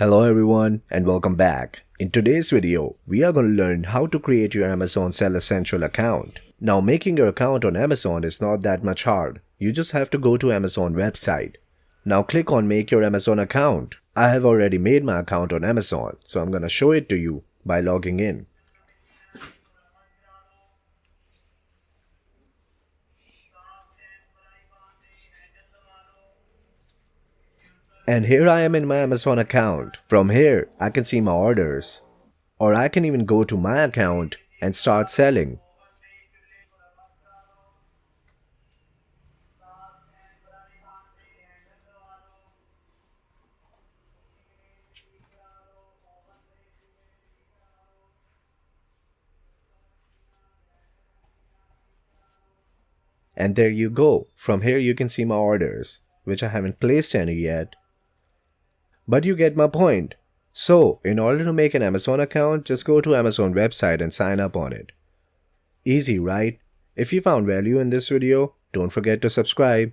Hello everyone and welcome back. In today's video, we are going to learn how to create your Amazon Seller Central account. Now making your account on Amazon is not that much hard. You just have to go to Amazon website. Now click on make your Amazon account. I have already made my account on Amazon, so I'm going to show it to you by logging in. And here I am in my Amazon account. From here, I can see my orders. Or I can even go to my account and start selling. And there you go. From here you can see my orders, which I haven't placed any yet. But you get my point. So, in order to make an Amazon account, just go to Amazon website and sign up on it. Easy, right? If you found value in this video, don't forget to subscribe.